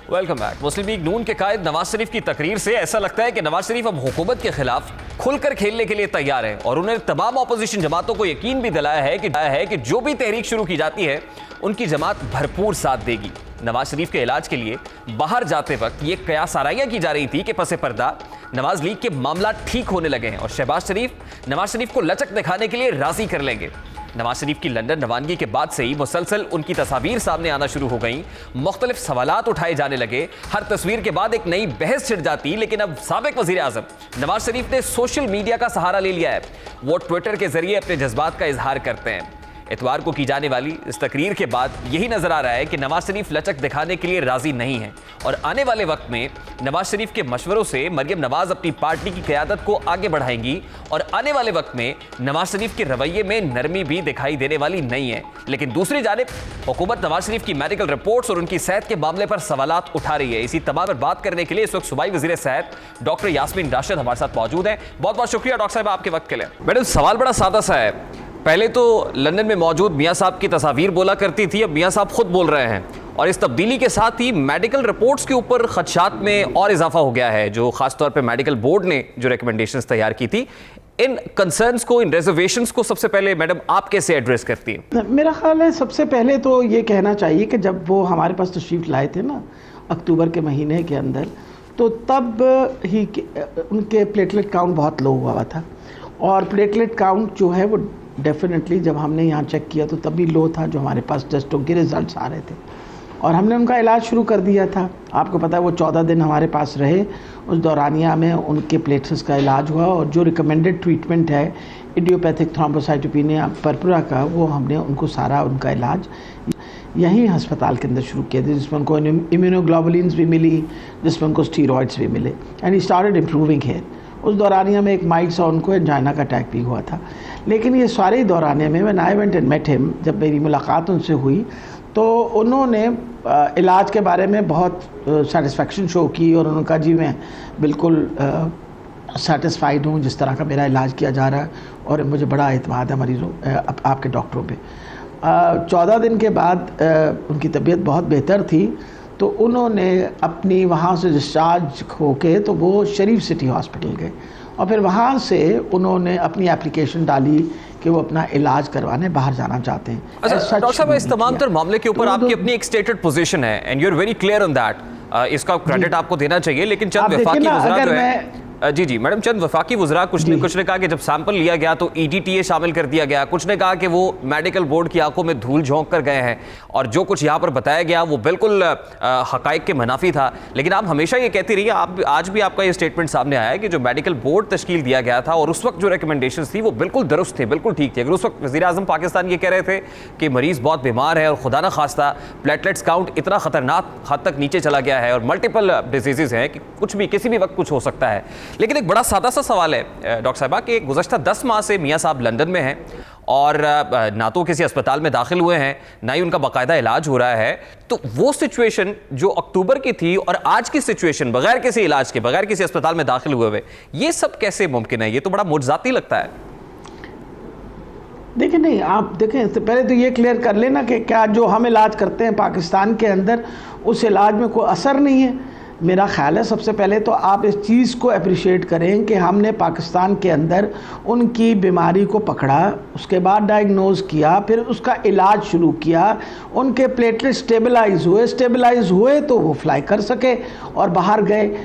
Welcome back. मुस्लिम लीग नून के कायद नवाज शरीफ की तकरीर से ऐसा लगता है कि नवाज शरीफ अब हुकूमत के खिलाफ खुलकर खेलने के लिए तैयार है और उन्होंने तमाम अपोजिशन जमातों को यकीन भी दिलाया है कि जो भी तहरीक शुरू की जाती है उनकी जमात भरपूर साथ देगी। नवाज शरीफ के इलाज के लिए बाहर जाते वक्त ये कयास आराइयां की जा रही थी कि पसे पर्दा नवाज लीग के मामला ठीक होने लगे हैं और शहबाज शरीफ नवाज शरीफ को लचक दिखाने के लिए राजी कर लेंगे। नवाज शरीफ की लंदन रवानगी के बाद से ही मुसलसल उनकी तस्वीर सामने आना शुरू हो गई, मुख्तलिफ सवालात उठाए जाने लगे, हर तस्वीर के बाद एक नई बहस छिड़ जाती। लेकिन अब साबिक वजीर आजम नवाज शरीफ ने सोशल मीडिया का सहारा ले लिया है। वो ट्विटर के जरिए अपने जज्बात का इजहार करते हैं। इतवार को की जाने वाली इस तकरीर के बाद यही नजर आ रहा है कि नवाज शरीफ लचक दिखाने के लिए राजी नहीं है और आने वाले वक्त में नवाज शरीफ के मशवरों से मरियम नवाज अपनी पार्टी की क़यादत को आगे बढ़ाएंगी और आने वाले वक्त में नवाज शरीफ के रवैये में नरमी भी दिखाई देने वाली नहीं है। लेकिन दूसरी जानिब हुकूमत नवाज शरीफ की मेडिकल रिपोर्ट्स और उनकी सेहत के मामले पर सवालात उठा रही है। इसी तमाम पर बात करने के लिए इस वक्त सूबाई वज़ीर सेहत डॉक्टर यास्मीन राशिद हमारे साथ मौजूद हैं। बहुत बहुत शुक्रिया डॉक्टर साहब आपके वक्त के लिए। मैडम, सवाल बड़ा सादा सा है। पहले तो लंदन में मौजूद मियाँ साहब की तस्वीर बोला करती थी, अब मियाँ साहब खुद बोल रहे हैं और इस तब्दीली के साथ ही मेडिकल रिपोर्ट्स के ऊपर खदशात में और इजाफा हो गया है, जो खासतौर पर मेडिकल बोर्ड ने जो रिकमेंडेशंस तैयार की थी। इन कंसर्न्स को, इन रिजर्वेशंस को सबसे पहले मैडम आप कैसे एड्रेस करती हैं? मेरा ख्याल है सबसे पहले तो ये कहना चाहिए कि जब वो हमारे पास तशरीफ़ लाए थे ना अक्टूबर के महीने के अंदर, तो तब ही उनके प्लेटलेट काउंट बहुत लो हुआ था, और प्लेटलेट काउंट जो है वो डेफिनेटली जब हमने यहाँ चेक किया तो तब भी लो था जो हमारे पास टेस्टों के रिजल्ट्स आ रहे थे, और हमने उनका इलाज शुरू कर दिया था। आपको पता है वो 14 दिन हमारे पास रहे, उस दौरानिया में उनके प्लेटलेट्स का इलाज हुआ, और जो रिकमेंडेड ट्रीटमेंट है इडियोपैथिक थ्रोम्बोसाइटोपेनिया पर्पुरा का, वो हमने उनको सारा उनका इलाज यहीं अस्पताल के अंदर शुरू किया था, जिसमें उनको इम्यूनोग्लोबुलिन्स भी मिली, जिसमें उनको स्टीरॉइड्स भी मिले, and he started improving hair. उस दौरानिया में एक माइल्ड सा उनको एंजाइना का अटैक भी हुआ था। लेकिन ये सारे दौरानिया में when I went and met him, जब मेरी मुलाकात उनसे हुई तो उन्होंने इलाज के बारे में बहुत सेटिस्फेक्शन शो की, और उन्होंने कहा जी मैं बिल्कुल सेटिस्फाइड हूँ जिस तरह का मेरा इलाज किया जा रहा है, और मुझे बड़ा एतमाद है मरीज़ों आपके डॉक्टरों पे। 14 दिन के बाद उनकी तबीयत बहुत बेहतर थी, तो उन्होंने अपनी वहाँ से डिस्चार्ज होके तो वो शरीफ सिटी हॉस्पिटल गए, और फिर वहाँ से उन्होंने अपनी एप्लीकेशन डाली कि वो अपना इलाज करवाने बाहर जाना चाहते हैं। अच्छा डॉक्टर साहब, इस तमाम तर मामले के ऊपर आपकी अपनी एक स्टेटेड पोजीशन है, and you are very clear on that, इसका क्रेडिट आपको देना चाहिए। लेकिन चंद वफाकी वज़रा जो है, जी मैडम, चंद वफाकी वज़रा कुछ ने कहा कि जब सैंपल लिया गया तो EDTA शामिल कर दिया गया, कुछ ने कहा कि वो मेडिकल बोर्ड की आंखों में धूल झोंक कर गए हैं, और जो कुछ यहाँ पर बताया गया वो बिल्कुल हकाइक के मुनाफी था। लेकिन आप हमेशा ये कहती रही, आप आज भी आपका ये स्टेटमेंट सामने आया है कि जो मेडिकल बोर्ड तश्कील दिया गया था और उस वक्त जो रिकमेंडेशंस थी वो बिल्कुल दुरुस्त थे, बिल्कुल ठीक थे। अगर उस वक्त वज़ीर-ए-आज़म पाकिस्तान ये कह रहे थे कि मरीज़ बहुत बीमार है और खुदा न खास्ता प्लेटलेट्स काउंट इतना ख़तरनाक हद तक नीचे चला गया है और मल्टीपल डिजीज़ हैं कि कुछ भी किसी भी वक्त कुछ हो सकता है। लेकिन एक बड़ा सादा सा सवाल है डॉक्टर साहबा कि गुज़श्ता 10 माह से मियाँ साहब लंदन में हैं, और ना तो किसी अस्पताल में दाखिल हुए हैं, ना ही उनका बाकायदा इलाज हो रहा है। तो वो सिचुएशन जो अक्टूबर की थी और आज की सिचुएशन बगैर किसी इलाज के, बगैर किसी अस्पताल में दाखिल हुए, ये सब कैसे मुमकिन है? ये तो बड़ा मुजज़ाती लगता है। देखिए नहीं, आप देखें तो पहले तो ये क्लियर कर लेना कि क्या जो हम इलाज करते हैं पाकिस्तान के अंदर उस इलाज में कोई असर नहीं है। मेरा ख्याल है सबसे पहले तो आप इस चीज़ को अप्रिशिएट करें कि हमने पाकिस्तान के अंदर उनकी बीमारी को पकड़ा, उसके बाद डायग्नोज किया, फिर उसका इलाज शुरू किया, उनके प्लेटलेट स्टेबलाइज हुए तो वो फ्लाई कर सके और बाहर गए।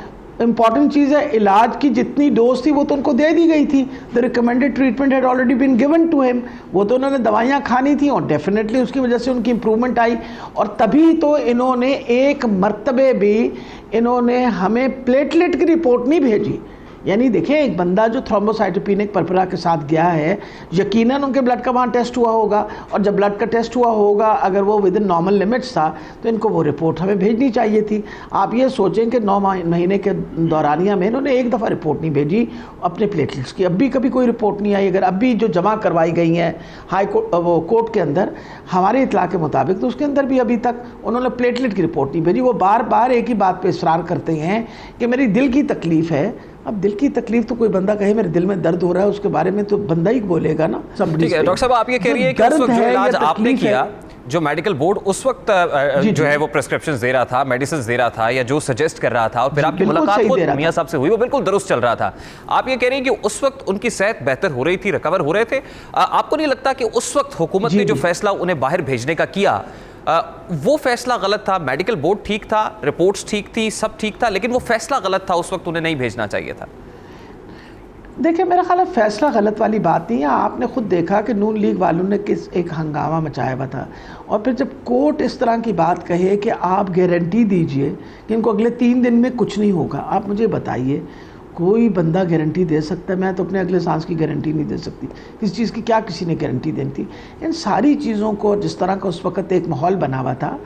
इंपॉर्टेंट चीज़ है, इलाज की जितनी डोज थी वो तो उनको दे दी गई थी। The recommended treatment had already been given to him, वो तो उन्होंने दवाइयाँ खानी थी, और डेफिनेटली उसकी वजह से उनकी इम्प्रूवमेंट आई। और तभी तो इन्होंने एक मर्तबे भी इन्होंने हमें प्लेटलेट की रिपोर्ट नहीं भेजी। यानी देखिए, एक बंदा जो थ्रोम्बोसाइटोपेनिक पर्पुरा के साथ गया है, यकीनन उनके ब्लड का वहाँ टेस्ट हुआ होगा, और जब ब्लड का टेस्ट हुआ होगा अगर वो विद इन नॉर्मल लिमिट्स था तो इनको वो रिपोर्ट हमें भेजनी चाहिए थी। आप ये सोचें कि 9 महीने के दौरानिया में इन्होंने एक दफ़ा रिपोर्ट नहीं भेजी अपने प्लेटलेट्स की, अभी कभी कोई रिपोर्ट नहीं आई। अगर अभी जो जमा करवाई गई हैं हाई कोर्ट वो कोर्ट के अंदर हमारे इतला के मुताबिक, तो उसके अंदर भी अभी तक उन्होंने प्लेटलेट की रिपोर्ट नहीं भेजी। वो बार बार एक ही बात पर इसरार करते हैं कि मेरी दिल की तकलीफ़ है। अब दिल की तकलीफ तो कोई बंदा कहे मेरे दिल में दर्द हो रहा है, उसके बारे में तो बंदा ही बोलेगा ना। ठीक है डॉक्टर साहब, आप ये कह रही है कि उस वक्त जो इलाज आपने किया, जो मेडिकल बोर्ड उस वक्त जो है वो प्रिस्क्रिप्शन दे रहा था, मेडिसिन दे रहा था, या जो सजेस्ट कर रहा था, और फिर आपकी मुलाकात मियां साहब से हुई, वो बिल्कुल दुरुस्त चल रहा था। आप ये कह रही हैं कि उस वक्त उनकी सेहत बेहतर हो रही थी, रिकवर हो रहे थे। आपको नहीं लगता कि उस वक्त हुकूमत ने जो फैसला उन्हें बाहर भेजने का किया वो फैसला गलत था? मेडिकल बोर्ड ठीक था, रिपोर्ट्स ठीक थी, सब ठीक था, लेकिन वो फैसला गलत था, उस वक्त उन्हें नहीं भेजना चाहिए था। देखिए, मेरा ख्याल है फैसला गलत वाली बात नहीं है। आपने खुद देखा कि नून लीग वालों ने किस एक हंगामा मचाया हुआ था, और फिर जब कोर्ट इस तरह की बात कहे कि आप गारंटी दीजिए कि इनको अगले 3 दिन में कुछ नहीं होगा, आप मुझे बताइए कोई बंदा गारंटी दे सकता है? मैं तो अपने अगले सांस की गारंटी नहीं दे सकती। इस चीज़ की क्या किसी ने गारंटी देनी थी? इन सारी चीज़ों को जिस तरह का उस वक़्त एक माहौल बना हुआ था,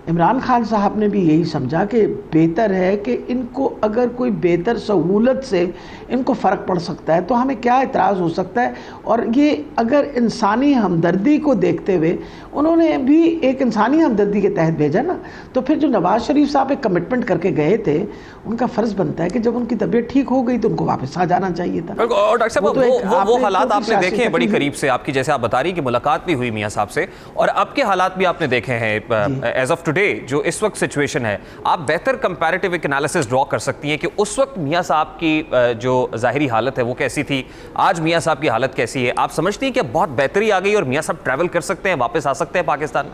इमरान खान साहब ने भी यही समझा कि बेहतर है कि इनको अगर कोई बेहतर सहूलत से इनको फ़र्क पड़ सकता है तो हमें क्या इतराज़ हो सकता है। और ये अगर इंसानी हमदर्दी को देखते हुए उन्होंने भी एक इंसानी हमदर्दी के तहत भेजा ना, तो फिर जो नवाज़ शरीफ साहब एक कमिटमेंट करके गए थे, उनका फ़र्ज़ बनता है कि जब उनकी तबीयत ठीक हो गई तो उनको वापस आ जाना चाहिए था। और डॉक्टर साहब वो हालात आपने देखे हैं बड़ी करीब से, आपकी जैसे आप बता रही कि मुलाकात भी हुई मियाँ साहब से, और अब के हालात भी आपने देखे हैं एज ऑफ टुडे जो इस वक्त सिचुएशन है, आप बेहतर कंपैरेटिव एनालिसिस ड्रॉ कर सकती हैं कि उस वक्त मियां साहब की जो ज़ाहिरी हालत है वो कैसी थी, आज मियां साहब की हालत कैसी है? आप समझती हैं कि बहुत बेहतरी आ गई और मियां साहब ट्रैवल कर सकते हैं, वापस आ सकते हैं पाकिस्तान में?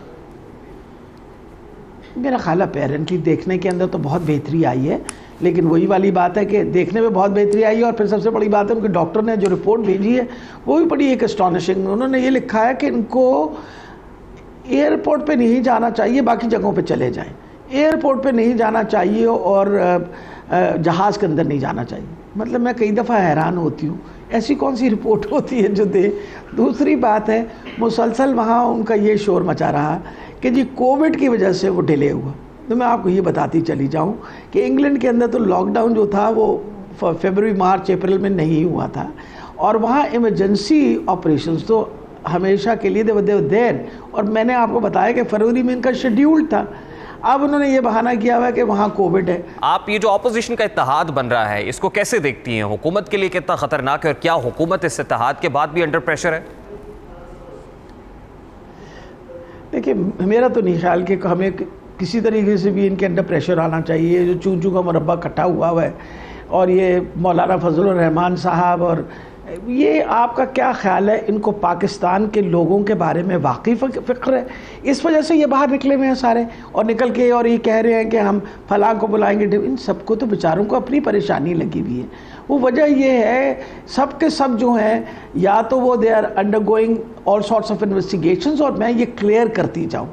मेरा ख्याल है अपेरेंटली देखने के अंदर तो बहुत बेहतरी आई है, लेकिन वही वाली बात है कि देखने में बहुत बेहतरी आई है और फिर सबसे बड़ी बात है उनके डॉक्टर ने जो रिपोर्ट भेजी है वो भी बड़ी एक एस्टॉनिशिंग। उन्होंने ये लिखा है कि इनको एयरपोर्ट पे नहीं जाना चाहिए, बाकी जगहों पे चले जाएं। एयरपोर्ट पे नहीं जाना चाहिए और जहाज़ के अंदर नहीं जाना चाहिए। मतलब मैं कई दफ़ा हैरान होती हूँ, ऐसी कौन सी रिपोर्ट होती है जो दे। दूसरी बात है, मुसलसल वहाँ उनका ये शोर मचा रहा कि जी कोविड की वजह से वो डिले हुआ। तो मैं आपको ये बताती चली जाऊँ कि इंग्लैंड के अंदर तो लॉकडाउन जो था वो फरवरी मार्च अप्रैल में नहीं हुआ था और वहाँ इमरजेंसी ऑपरेशंस तो हमेशा के लिए देर, और मैंने आपको बताया कि फरवरी में इनका शेड्यूल था। अब उन्होंने ये बहाना किया हुआ है कि वहाँ कोविड है। आप ये जो ऑपोजिशन का इत्तेहाद बन रहा है इसको कैसे देखती हैं? हुकूमत के लिए कितना खतरनाक है और क्या हुकूमत इस इत्तेहाद के बाद भी अंडर प्रेशर है? देखिए, मेरा तो नहीं ख्याल कि हमें किसी तरीके से भी इनके अंडर प्रेशर आना चाहिए। जो चूं चूं का मुरब्बा इकट्ठा हुआ है और ये मौलाना फजलुर रहमान साहब, और ये आपका क्या ख्याल है इनको पाकिस्तान के लोगों के बारे में वाकई फ़िक्र है? इस वजह से ये बाहर निकले हुए हैं सारे और निकल के और ये कह रहे हैं कि हम फलां को बुलाएंगे। इन सबको तो बेचारों को अपनी परेशानी लगी हुई है। वो वजह ये है सब के सब जो हैं या तो वो they are undergoing all sorts of investigations. और मैं ये क्लियर करती जाऊँ,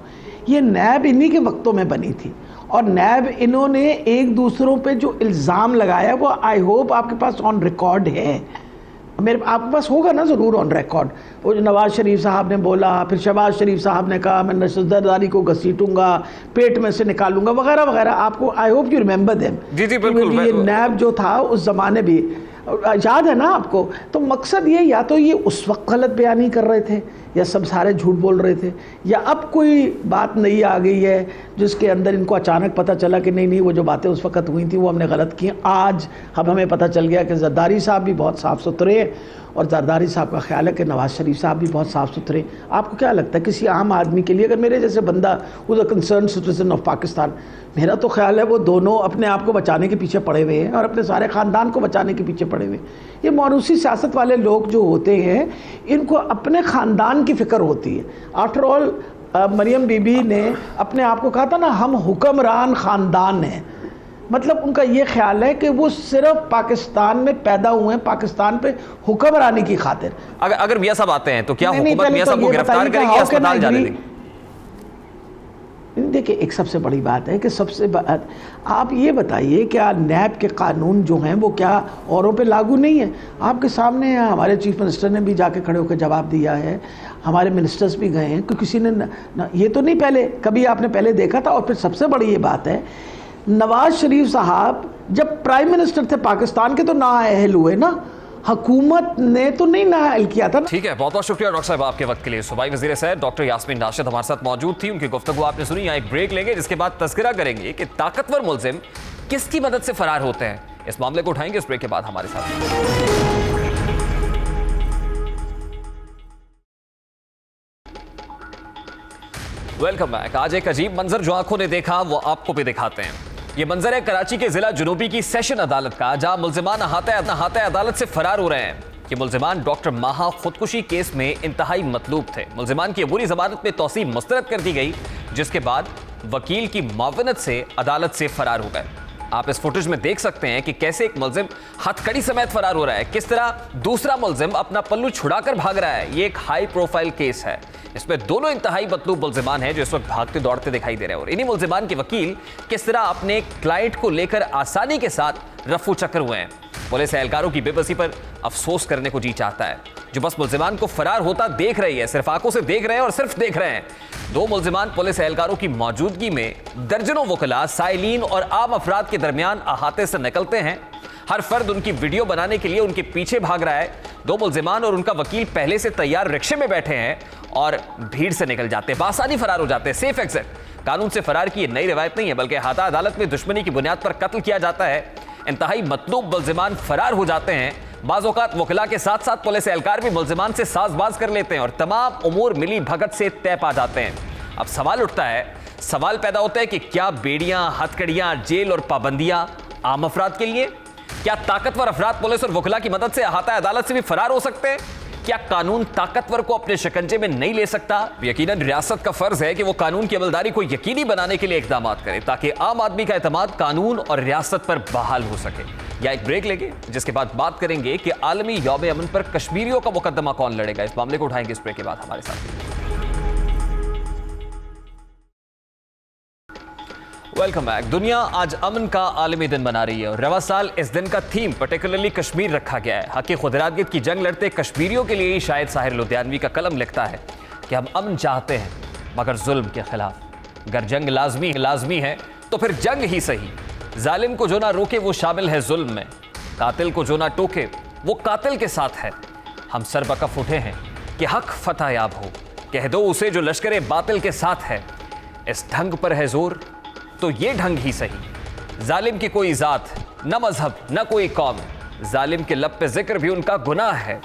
ये नैब इन्हीं के वक्तों में बनी थी और नैब इन्होंने एक दूसरों पे जो इल्ज़ाम लगाया वो आई होप आपके पास ऑन रिकॉर्ड है। मेरे आपके पास होगा ना ज़रूर ऑन रिकॉर्ड। वो जो नवाज़ शरीफ साहब ने बोला, फिर शहबाज शरीफ साहब ने कहा मैं नशदरदारी को घसीटूंगा, पेट में से निकालूंगा, वगैरह वगैरह। आपको I hope you remember them. जी जी बिल्कुल। ये नैब जो था उस ज़माने भी याद है ना आपको। तो मकसद ये या तो ये उस वक्त गलत बयानी कर रहे थे या सब सारे झूठ बोल रहे थे, या अब कोई बात नई आ गई है जिसके अंदर इनको अचानक पता चला कि नहीं वो जो बातें उस वक्त हुई थी वो हमने गलत की। आज अब हमें पता चल गया कि जरदारी साहब भी बहुत साफ़ सुथरे हैं और जरदारी साहब का ख्याल है कि नवाज़ शरीफ साहब भी बहुत साफ़ सुथरे। आपको क्या लगता है किसी आम आदमी के लिए, अगर मेरे जैसे बंदा who's a concern citizen of Pakistan, मेरा तो ख्याल है वो दोनों अपने आप को बचाने के पीछे पड़े हुए हैं और अपने सारे ख़ानदान को बचाने के पीछे पड़े हुए। ये मौरूसी सियासत वाले लोग जो होते हैं इनको अपने ख़ानदान की फ़िक्र होती है। आफ्टर ऑल मरियम बीबी ने अपने आप को कहा था ना, हम हुक्मरान ख़ानदान हैं। मतलब उनका ये ख्याल है कि वो सिर्फ पाकिस्तान में पैदा हुए हैं, पाकिस्तान पे हुक्मरानी की खातिर। अगर मियां साहब आते हैं तो क्या हुकूमत मियां साहब को गिरफ्तार करेगी, अस्पताल जाने देगी? देखिए, एक सबसे बड़ी बात है कि आप ये बताइए क्या नैब के कानून जो हैं वो क्या औरों पे लागू नहीं है? आपके सामने हमारे चीफ मिनिस्टर ने भी जाके खड़े होकर जवाब दिया है, हमारे मिनिस्टर्स भी गए हैं, क्योंकि किसी ने ये तो नहीं पहले कभी आपने पहले देखा था। और फिर सबसे बड़ी ये बात है, नवाज शरीफ साहब जब प्राइम मिनिस्टर थे पाकिस्तान के तो नाअहल हुए ना, हुकूमत ने तो नहीं नाअहल किया था। ठीक है, बहुत बहुत शुक्रिया डॉक्टर साहब आपके वक्त के लिए। सूबाई वज़ीर सेहत डॉक्टर यास्मीन राशिद हमारे साथ मौजूद थी, उनकी गुफ्तगू आपने सुनी। यहाँ एक ब्रेक लेंगे जिसके बाद तज़किरा करेंगे कि ताकतवर मुल्ज़िम किसकी मदद से फरार होते हैं। इस मामले को उठाएंगे इस ब्रेक के बाद हमारे साथ। Welcome back. आज एक अजीब मंजर जो आंखों ने देखा वो आपको भी दिखाते हैं। ये मंजर है कराची के जिला जुनूबी की सेशन अदालत का, जहां मुल्जिमान अहाते अदालत से फरार हो रहे हैं। ये मुल्जिमान डॉक्टर माहा खुदकुशी केस में इंतहाई मतलूब थे। मुल्जिमान की अबूरी जमानत में तौसीह मुस्तरद कर दी गई, जिसके बाद वकील की मावनत से अदालत से फरार हो गए। आप इस फुटेज में देख सकते हैं कि कैसे एक मुल्जिम हथकड़ी समेत फरार हो रहा है, किस तरह दूसरा मुल्जिम अपना पल्लू छुड़ाकर भाग रहा है। ये एक हाई प्रोफाइल केस है, इसमें दोनों इंतहाई मतलूब मुल्जिमान हैं जो इस वक्त भागते दौड़ते दिखाई दे रहे हैं। और इन्हीं मुल्जिमान के वकील किस तरह अपने क्लाइंट को लेकर आसानी के साथ रफू चक्कर हुए हैं। पुलिस एहलकारों की बेबसी पर अफसोस करने को जी चाहता है, जो बस मुल्जिमान को फरार होता देख रही है, सिर्फ आंखों से देख रहे हैं और सिर्फ देख रहे हैं। दो मुल्जिमान पुलिस एहलकारों की मौजूदगी में दर्जनों वकला, साइलीन और आम अफराद के दरमियान अहाते से निकलते हैं। हर फर्द उनकी वीडियो बनाने के लिए उनके पीछे भाग रहा है। दो मुल्जिमान और उनका वकील पहले से तैयार रिक्शे में बैठे हैं और भीड़ से निकल जाते हैं, बासानी फरार हो जाते हैं। सेफ एग्जिट कानून से फरार की नई रिवायत नहीं है, बल्कि अहाता अदालत में दुश्मनी की बुनियाद पर कत्ल किया जाता है। इंतहाई मतलूब मुल्जिमान फरार हो जाते हैं। बाज़ औक़ात वकला के साथ साथ पुलिस एहलकार भी मुल्जिमान से साजबाज कर लेते हैं और तमाम उमूर मिली भगत से तय पा जाते हैं। अब सवाल उठता है, सवाल पैदा होता है कि क्या बेड़ियां, हथकड़ियां, जेल और पाबंदियां आम अफराद के लिए? क्या ताकतवर अफराद पुलिस और वकला की मदद से अहाता अदालत से भी फरार हो सकते हैं? क्या कानून ताकतवर को अपने शिकंजे में नहीं ले सकता? यकीनन रियासत का फर्ज है कि वो कानून की अमलदारी को यकीनी बनाने के लिए इकदाम करे ताकि आम आदमी का एतमाद कानून और रियासत पर बहाल हो सके। या एक ब्रेक लेंगे, जिसके बाद बात करेंगे कि आलमी यौम अमन पर कश्मीरियों का मुकदमा कौन लड़ेगा। इस मामले को उठाएंगे इस ब्रेक के बाद हमारे साथ। Welcome back. दुनिया आज अमन का आलमी दिन मना रही है और रवा साल इस दिन का थीम पर्टिकुलरली कश्मीर रखा गया है। हक़ खुदरातगियत की जंग लड़ते कश्मीरियों के लिए ही शायद साहिर लुधियानवी का कलम लिखता है कि हम अमन चाहते हैं मगर जुल्म के खिलाफ। अगर जंग लाजमी है तो फिर जंग ही सही। जालिम को जो ना रोके वो शामिल है जुल्म में, कातिल को जो ना टोके वो कातिल के साथ है। हम सरबकफ उठे हैं कि हक फतह याब हो, कह दो उसे जो लश्करे बातिल के साथ है। इस ढंग पर है जोर तो ये ढंग ही सही। जालिम की कोई जात न मजहब न कोई कौम, जालिम के लब पे जिक्र भी उनका गुनाह है।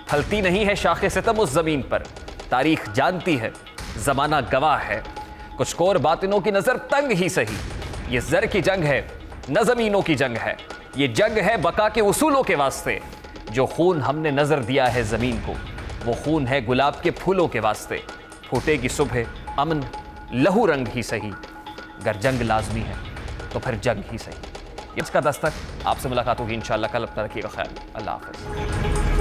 फलती नहीं है शाखे सितम उस जमीन पर, तारीख जानती है जमाना गवाह है। कुछ कोर बातिनों की नजर तंग ही सही। ये जर की जंग है न जमीनों की जंग है, ये जंग है बका के उसूलों के वास्ते। जो खून हमने नजर दिया है जमीन को वो खून है गुलाब के फूलों के वास्ते। फूटेगी सुबह अमन लहू रंग ही सही, अगर जंग लाजमी है तो फिर जंग ही सही। इसका दस्तक। आपसे मुलाकात होगी इंशाअल्लाह कल। अपना रखिएगा ख्याल। अल्लाह हाफ़िज़।